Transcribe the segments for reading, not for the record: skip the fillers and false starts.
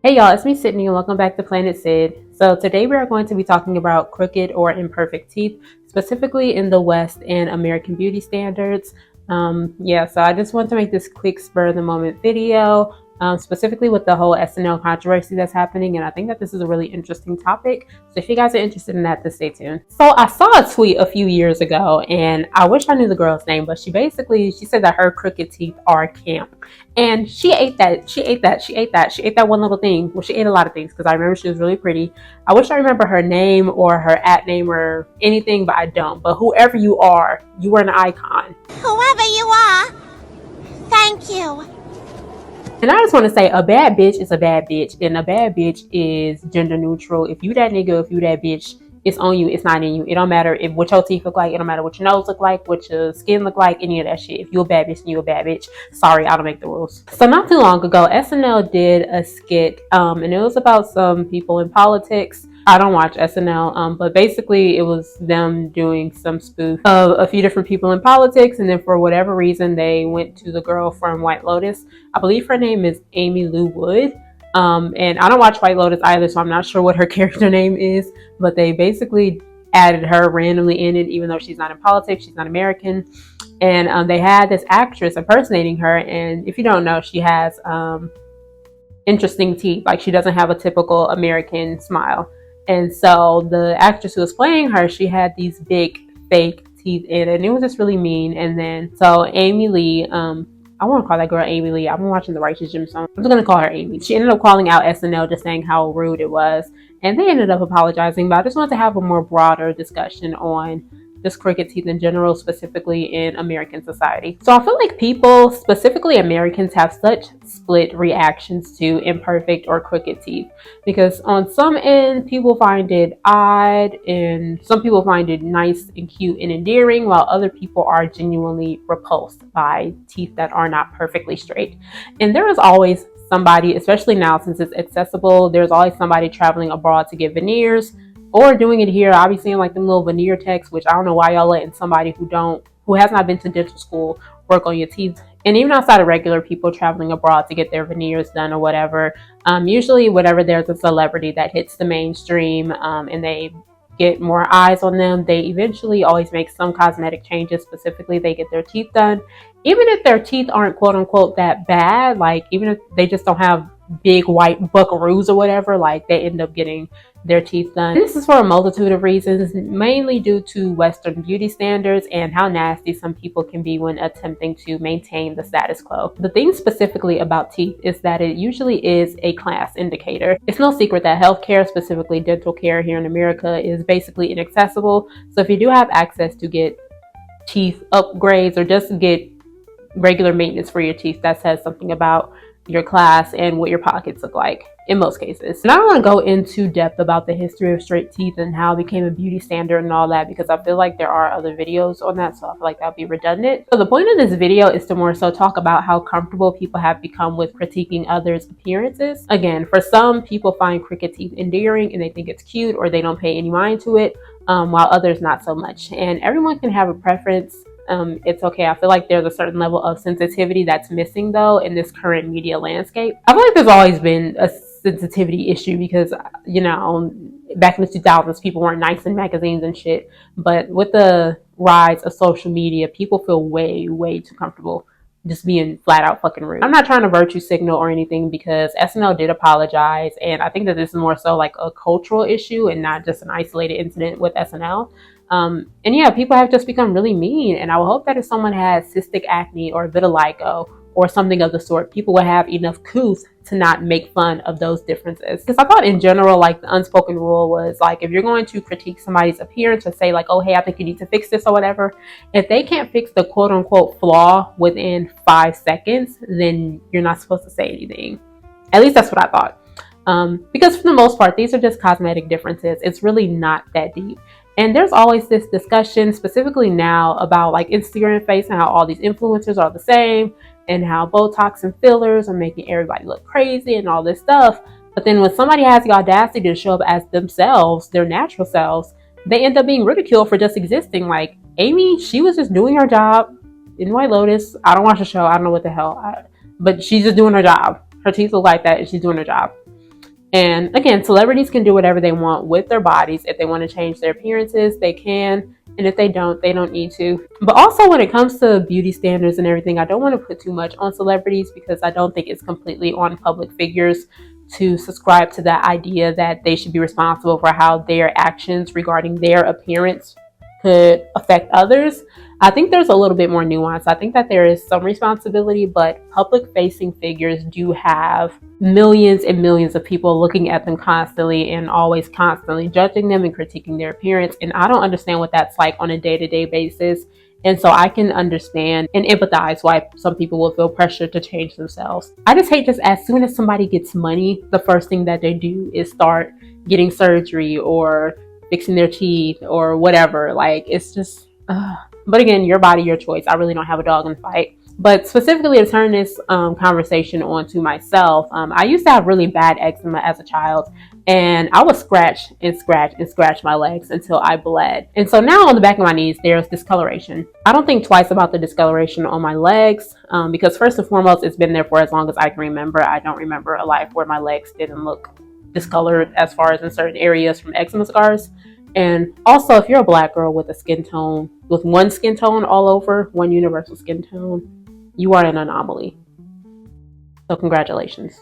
Hey y'all, it's me Sydney and welcome back to Planet Sid. So today we are going to be talking about crooked or imperfect teeth, specifically in the West and American beauty standards. So I just want to make this quick spur of the moment video, specifically with the whole SNL controversy that's happening, and I think that this is a really interesting topic. So if you guys are interested in that, then stay tuned. So I saw a tweet a few years ago, and I wish I knew the girl's name, but she said that her crooked teeth are camp. And she ate that. She ate that. She ate that. She ate that one little thing. Well, she ate a lot of things because I remember she was really pretty. I wish I remember her name or her at name or anything, but I don't. But whoever you are an icon. Whoever you are, thank you. And I just want to say a bad bitch is a bad bitch. And a bad bitch is gender neutral. If you that nigga, if you that bitch, it's on you. It's not in you. It don't matter if what your teeth look like. It don't matter what your nose look like, what your skin look like, any of that shit. If you a bad bitch, then you a bad bitch. Sorry, I don't make the rules. So not too long ago, SNL did a skit, and it was about some people in politics. I don't watch SNL, but basically it was them doing some spoof of a few different people in politics, and then for whatever reason they went to the girl from White Lotus. I believe her name is Amy Lou Wood. And I don't watch White Lotus either, so I'm not sure what her character name is, but they basically added her randomly in it, even though she's not in politics, she's not American. And they had this actress impersonating her, and if you don't know, she has interesting teeth. Like, she doesn't have a typical American smile. And so the actress who was playing her, she had these big fake teeth in it, and it was just really mean. And then so Amy Lee, I want to call that girl Amy Lee. I've been watching The Righteous Gemstone. I'm just going to call her Amy. She ended up calling out SNL, just saying how rude it was. And they ended up apologizing. But I just wanted to have a more broader discussion on just crooked teeth in general, specifically in American society. So I feel like people, specifically Americans, have such split reactions to imperfect or crooked teeth. Because on some end, people find it odd, and some people find it nice and cute and endearing, while other people are genuinely repulsed by teeth that are not perfectly straight. And there is always somebody, especially now since it's accessible, there's always somebody traveling abroad to get veneers or doing it here. I'll be seeing like them little veneer techs, which I don't know why y'all letting somebody who has not been to dental school work on your teeth. And even outside of regular people traveling abroad to get their veneers done or whatever, usually whenever there's a celebrity that hits the mainstream, and they get more eyes on them, they eventually always make some cosmetic changes. Specifically, they get their teeth done, even if their teeth aren't quote unquote that bad. Like, even if they just don't have big white buckaroos or whatever, like, they end up getting their teeth done. And this is for a multitude of reasons, mainly due to Western beauty standards and how nasty some people can be when attempting to maintain the status quo. The thing specifically about teeth is that it usually is a class indicator. It's no secret that healthcare, specifically dental care here in America, is basically inaccessible. So if you do have access to get teeth upgrades or just get regular maintenance for your teeth, that says something about your class and what your pockets look like in most cases. And I don't want to go into depth about the history of straight teeth and how it became a beauty standard and all that, because I feel like there are other videos on that, so I feel like that would be redundant. So the point of this video is to more so talk about how comfortable people have become with critiquing others' appearances. Again, for some, people find crooked teeth endearing and they think it's cute, or they don't pay any mind to it, while others not so much. And everyone can have a preference. It's okay. I feel like there's a certain level of sensitivity that's missing, though, in this current media landscape. I feel like there's always been a sensitivity issue because, back in the 2000s, people weren't nice in magazines and shit. But with the rise of social media, people feel way, way too comfortable just being flat out fucking rude. I'm not trying to virtue signal or anything, because SNL did apologize, and I think that this is more so like a cultural issue and not just an isolated incident with SNL. And yeah, people have just become really mean, and I would hope that if someone has cystic acne or vitiligo or something of the sort, people would have enough couth to not make fun of those differences. Because I thought in general, like, the unspoken rule was like, if you're going to critique somebody's appearance or say like, oh hey, I think you need to fix this or whatever, if they can't fix the quote unquote flaw within 5 seconds, then you're not supposed to say anything. At least that's what I thought. Because for the most part, these are just cosmetic differences. It's really not that deep. And there's always this discussion, specifically now, about like Instagram face and how all these influencers are the same, and how Botox and fillers are making everybody look crazy and all this stuff. But then when somebody has the audacity to show up as themselves, their natural selves, they end up being ridiculed for just existing. Like Amy, she was just doing her job in White Lotus. I don't watch the show. I don't know what the hell. But she's just doing her job. Her teeth look like that and she's doing her job. And again, celebrities can do whatever they want with their bodies. If they want to change their appearances, they can. And if they don't need to. But also when it comes to beauty standards and everything, I don't want to put too much on celebrities because I don't think it's completely on public figures to subscribe to that idea that they should be responsible for how their actions regarding their appearance could affect others. I think there's a little bit more nuance. I think that there is some responsibility, but public facing figures do have millions and millions of people looking at them constantly and always constantly judging them and critiquing their appearance. And I don't understand what that's like on a day-to-day basis. And so I can understand and empathize why some people will feel pressure to change themselves. I just hate just as soon as somebody gets money, the first thing that they do is start getting surgery or fixing their teeth or whatever. Like, it's just, but again, your body, your choice. I really don't have a dog in the fight. But specifically to turn this conversation on to myself, I used to have really bad eczema as a child, and I would scratch and scratch and scratch my legs until I bled. And so now on the back of my knees, there's discoloration. I don't think twice about the discoloration on my legs because first and foremost, it's been there for as long as I can remember. I don't remember a life where my legs didn't look discolored as far as in certain areas from eczema scars. And also, if you're a black girl with a skin tone, with one skin tone all over, one universal skin tone, you are an anomaly. So congratulations.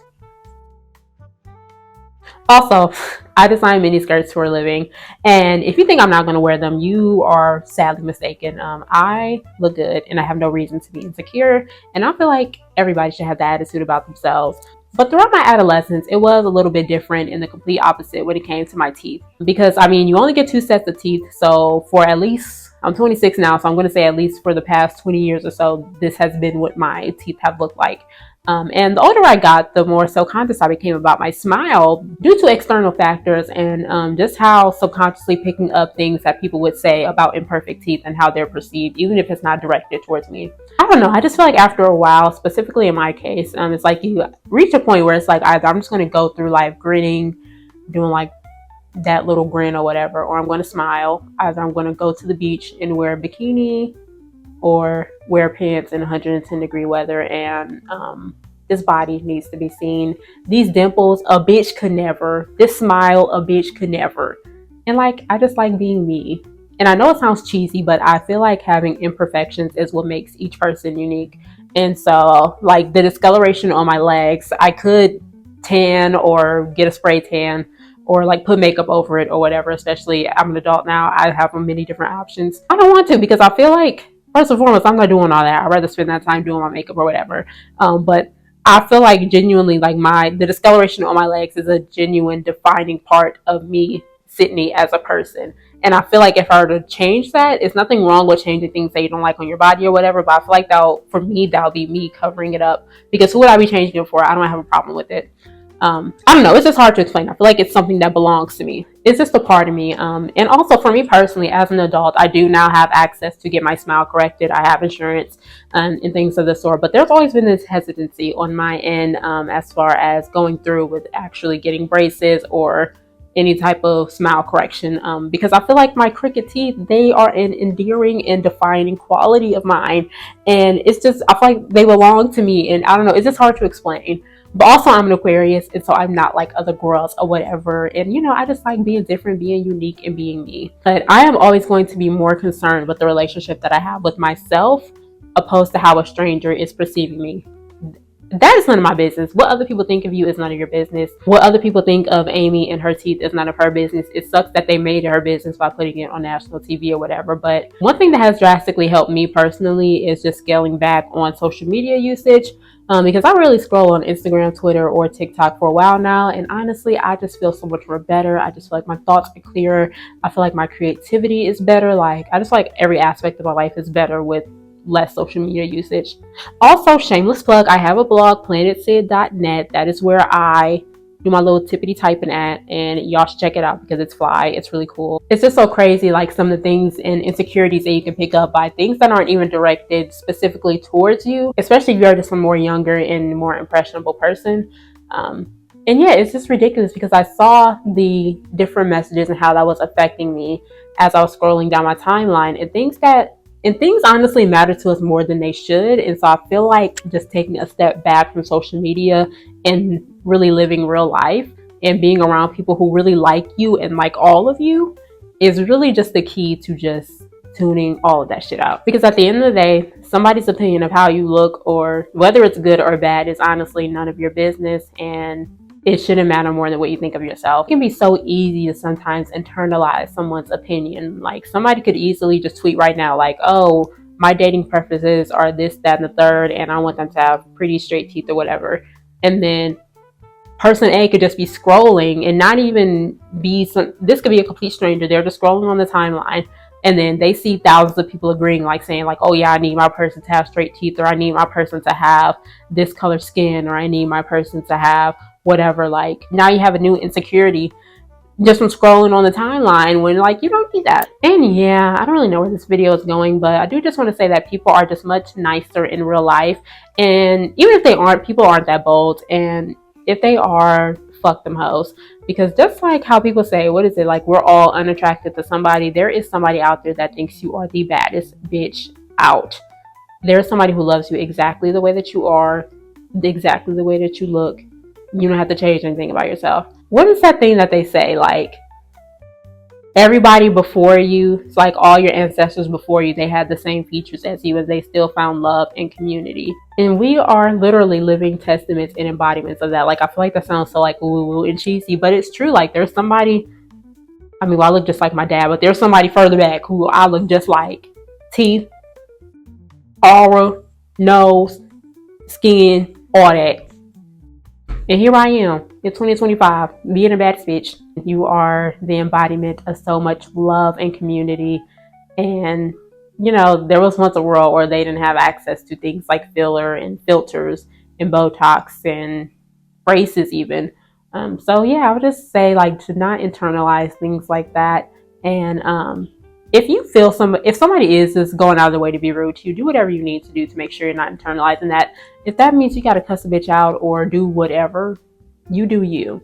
Also, I design mini skirts for a living, and if you think I'm not going to wear them, you are sadly mistaken. I look good, and I have no reason to be insecure, and I feel like everybody should have that attitude about themselves. But throughout my adolescence, it was a little bit different and the complete opposite when it came to my teeth. Because, I mean, you only get 2 sets of teeth, so for at least, I'm 26 now, so I'm going to say at least for the past 20 years or so, this has been what my teeth have looked like. And the older I got, the more self-conscious I became about my smile due to external factors and just how subconsciously picking up things that people would say about imperfect teeth and how they're perceived, even if it's not directed towards me. I don't know. I just feel like after a while, specifically in my case, it's like you reach a point where it's like either I'm just going to go through life grinning, doing like that little grin or whatever, or I'm going to smile. Either I'm going to go to the beach and wear a bikini or wear pants in 110-degree weather, and this body needs to be seen. These dimples, a bitch could never. This smile, a bitch could never. And like, I just like being me. And I know it sounds cheesy, but I feel like having imperfections is what makes each person unique. And so, like the discoloration on my legs, I could tan or get a spray tan or like put makeup over it or whatever. Especially, I'm an adult now. I have many different options. I don't want to because I feel like, first and foremost, I'm not doing all that. I'd rather spend that time doing my makeup or whatever. But I feel like genuinely, like the discoloration on my legs is a genuine defining part of me, Sydney, as a person. And I feel like if I were to change that, it's nothing wrong with changing things that you don't like on your body or whatever. But I feel like for me, that'll be me covering it up. Because who would I be changing it for? I don't have a problem with it. I don't know. It's just hard to explain. I feel like it's something that belongs to me. It's just a part of me. And also for me personally, as an adult, I do now have access to get my smile corrected. I have insurance and things of the sort. But there's always been this hesitancy on my end as far as going through with actually getting braces or any type of smile correction because I feel like my crooked teeth, they are an endearing and defining quality of mine, and it's just, I feel like they belong to me, and I don't know, it's just hard to explain. But also I'm an Aquarius, and so I'm not like other girls or whatever, and you know, I just like being different, being unique, and being me. But I am always going to be more concerned with the relationship that I have with myself opposed to how a stranger is perceiving me. That is none of my business. What other people think of you is none of your business. What other people think of Amy and her teeth is none of her business. It sucks that they made it her business by putting it on national TV or whatever. But one thing that has drastically helped me personally is just scaling back on social media usage. Because I really scroll on Instagram, Twitter, or TikTok for a while now. And honestly, I just feel so much more better. I just feel like my thoughts are clearer. I feel like my creativity is better. Like, I just feel like every aspect of my life is better with less social media usage. Also, shameless plug, I have a blog, planetsyd.net. That is where I do my little tippity typing at, and y'all should check it out because it's fly. It's really cool. It's just so crazy, like some of the things and insecurities that you can pick up by things that aren't even directed specifically towards you, especially if you're just a more younger and more impressionable person. And yeah, it's just ridiculous because I saw the different messages and how that was affecting me as I was scrolling down my timeline, and things honestly matter to us more than they should. And so I feel like just taking a step back from social media and really living real life and being around people who really like you and like all of you is really just the key to just tuning all of that shit out. Because at the end of the day, somebody's opinion of how you look or whether it's good or bad is honestly none of your business, and it shouldn't matter more than what you think of yourself. It can be so easy to sometimes internalize someone's opinion. Like somebody could easily just tweet right now like, oh, my dating preferences are this, that, and the third, and I want them to have pretty straight teeth or whatever. And then person A could just be scrolling and not even be this could be a complete stranger. They're just scrolling on the timeline, and then they see thousands of people agreeing, like saying like, oh yeah, I need my person to have straight teeth, or I need my person to have this color skin, or I need my person to have whatever. Like now you have a new insecurity just from scrolling on the timeline when like you don't need that. And yeah, I don't really know where this video is going, but I do just want to say that people are just much nicer in real life, and even if they aren't, people aren't that bold, and if they are, fuck them hoes. Because just like how people say, what is it, like we're all unattracted to somebody, there is somebody out there that thinks you are the baddest bitch out. There's somebody who loves you exactly the way that you are, exactly the way that you look. You don't have to change anything about yourself. What is that thing that they say, like everybody before you, it's like all your ancestors before you, they had the same features as you and they still found love and community. And we are literally living testaments and embodiments of that. Like I feel like that sounds so like woo and cheesy, but it's true. Like there's somebody, I mean, well, I look just like my dad, but there's somebody further back who I look just like. Teeth, aura, nose, skin, all that. And here I am in 2025, being a bad bitch. You are the embodiment of so much love and community. And, you know, there was once a world where they didn't have access to things like filler and filters and Botox and braces even. So yeah, I would just say like to not internalize things like that. And if you feel if somebody is just going out of the way to be rude to you, do whatever you need to do to make sure you're not internalizing that. If that means you got to cuss a bitch out or do whatever, you do you.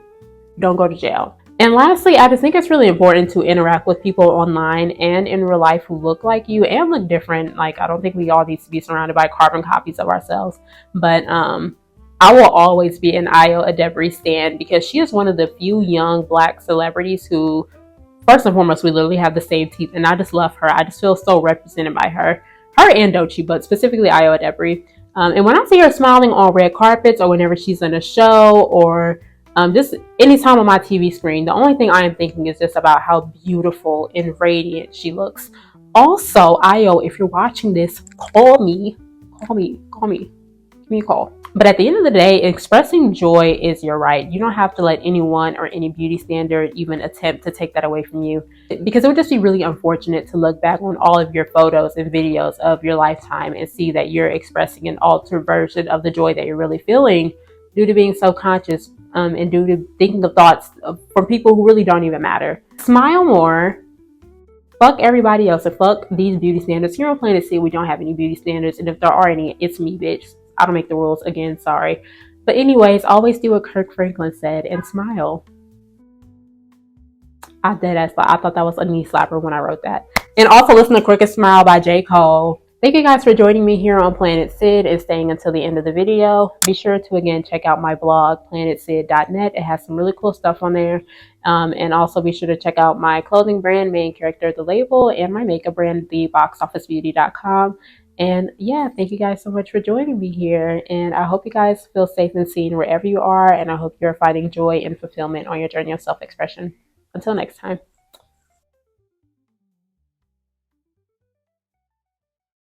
Don't go to jail. And lastly, I just think it's really important to interact with people online and in real life who look like you and look different. Like I don't think we all need to be surrounded by carbon copies of ourselves. But I will always be an Ayo Edebiri stan because she is one of the few young Black celebrities who, first and foremost, we literally have the same teeth, and I just love her. I just feel so represented by her and Doechii, but specifically Ayo Edebiri. And when I see her smiling on red carpets or whenever she's in a show or just anytime on my TV screen, the only thing I am thinking is just about how beautiful and radiant she looks. Also, Ayo, if you're watching this, call me. Give me a call. But at the end of the day, expressing joy is your right. You don't have to let anyone or any beauty standard even attempt to take that away from you, because it would just be really unfortunate to look back on all of your photos and videos of your lifetime and see that you're expressing an altered version of the joy that you're really feeling due to being so conscious and due to thinking of thoughts from people who really don't even matter. Smile more. Fuck everybody else and fuck these beauty standards. Here on Planet Syd, we don't have any beauty standards, and if there are any, it's me, bitch. I don't make the rules. Again, sorry. But anyways, always do what Kirk Franklin said and smile. I thought that was a knee slapper when I wrote that. And also listen to Crooked Smile by J. Cole. Thank you guys for joining me here on Planet Syd and staying until the end of the video. Be sure to again check out my blog, planetsyd.net. It has some really cool stuff on there. And also be sure to check out my clothing brand, Main Character The Label, and my makeup brand, theboxofficebeauty.com. And yeah, thank you guys so much for joining me here. And I hope you guys feel safe and seen wherever you are. And I hope you're finding joy and fulfillment on your journey of self-expression. Until next time.